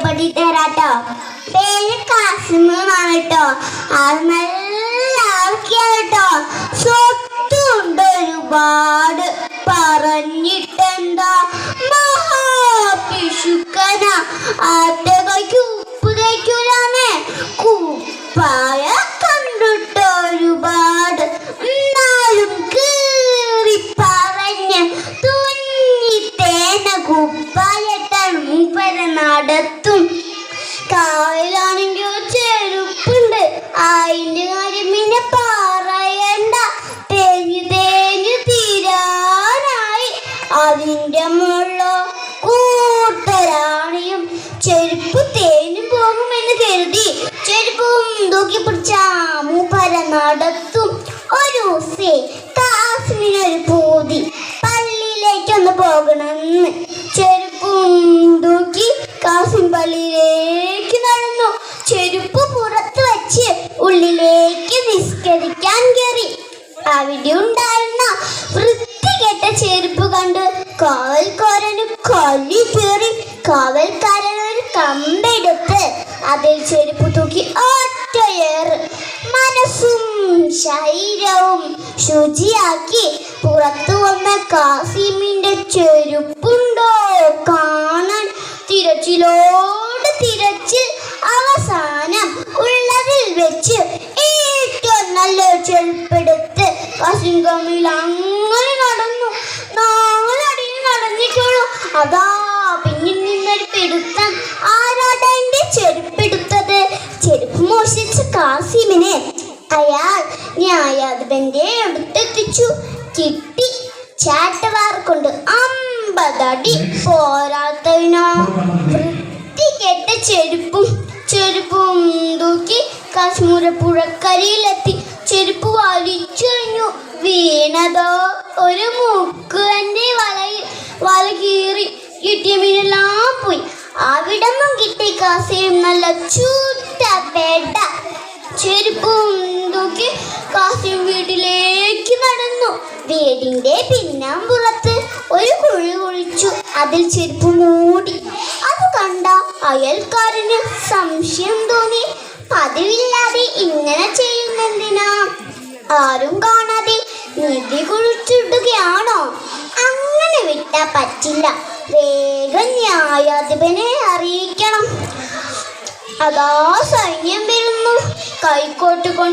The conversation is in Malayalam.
പരിചയപ്പെടുത്തി തരാട്ടോ. പേര് കാസിമാണ് കേട്ടോ. അത് നല്ല ആൾക്കാണ് കേട്ടോ. സ്വത്തുണ്ട് ഒരുപാട്, പറഞ്ഞിട്ടെന്താ മഹാപിശുക്കന. ആറ്റകയ്ക്ക് ഉപ്പ് തേക്കൂലാന്നേ. കുപ്പായ കണ്ടിട്ടോ ഒരുപാട്, എന്നാലും കീറി പറഞ്ഞ് തുന്നിത്തേന കുപ്പായട്ടാൽ മൂപ്പര നടത്തും. കാലിലാണെങ്കിൽ ചെരുപ്പുണ്ട്, അതിന്റെ കാര്യം പിന്നെ പറയണ്ട. തേഞ്ഞു തേഞ്ഞു തീരാനായി. അതിന്റെ മുള്ളോ കൂട്ടരാണിയും. ചെരുപ്പ് തേഞ്ഞു പോകുമെന്ന് കരുതി ചെരുപ്പും തൂക്കി പിടിച്ച മൂപ്പര നടത്തും. ഒരു ദിവസേ കാസിമിനൊരു പൂതി, പള്ളിയിലേക്കൊന്ന് പോകണമെന്ന്. ചെരുപ്പും തൂക്കി കാസിം പള്ളിയിലേക്ക് നടന്നു. ചെരുപ്പ് പുറത്ത് വെച്ച് ഉള്ളിലേക്ക് നിസ്കരിക്കാൻ കയറി. അവിടെ ഉണ്ടായിരുന്ന വൃത്തികെട്ട ചെരുപ്പ് കണ്ട് കാവൽക്കാരന് കലി കയറി. കാവൽക്കാരൻ ഒരു കമ്പെടുത്ത് അതിൽ ചെരുപ്പ് തൂക്കി ഒറ്റയേറ്. മനസ്സും ശരീരവും ശുചിയാക്കി പുറത്തു വന്ന കാസിമിന്റെ ചെരുപ്പുണ്ടോ കാണാൻ തിരച്ചിലോട് തിരച്ചിൽ. അവസാനം ഉള്ളതിൽ വെച്ച് ഏറ്റവും നല്ല ചെരുപ്പെടുത്ത് കാസിം കമിൽ അങ്ങനെ നടന്നു. 4 അടി നടന്നിട്ടുള്ളൂ. അതാ പിന്നിൽ നിന്നൊരു പിടുത്തം. ആരാടാ എന്റെ ചെരുപ്പെടുത്തത്? ചെരുപ്പ് മോഷിച്ച കാസിമിനെ അയാൾ ന്യായാധിപന്റെ അടുത്തെത്തിച്ചു. കിട്ടി. ചാട്ടവാർ കൊണ്ട് 50 അടി. പോരാത്തതിനോ വൃത്തികെട്ട ചെരുപ്പും തൂക്കി കാശ്മീര പുഴക്കരയിലെത്തി. ചെരുപ്പ് വലിച്ചെറിഞ്ഞു. വീണതോ ഒരു മൂക്കുവന്റെ വല കീറി. കിട്ടിയ മീനെല്ലാം പോയി. അവിടന്നും കിട്ടി കാസിം നല്ല ചൂട്ട പേട്ട. ചെരുപ്പും തൂക്കി കാസിം വീട്ടിലേക്ക് നടന്നു. വീടിന്റെ പിന്നാമ്പുറത്ത് ഒരു കുഴി കുഴിച്ചു. അതിൽ ചെരുപ്പ് മൂടി. അത് കണ്ട അയൽക്കാരന് സംശയം തോന്നി. പതിവില്ലാതെ ഇങ്ങനെ ചെയ്യുന്നെന്തിനാ? ആരും കാണാതെ നിധി കുഴിച്ചിടുകയാണോ? അങ്ങനെ വിട്ടാ പറ്റില്ല. വേഗം ന്യായാധിപനെ അറിയിക്കണം. അതാ സൈന്യം വരുന്നു. കൈക്കോട്ട് കൊണ്ട്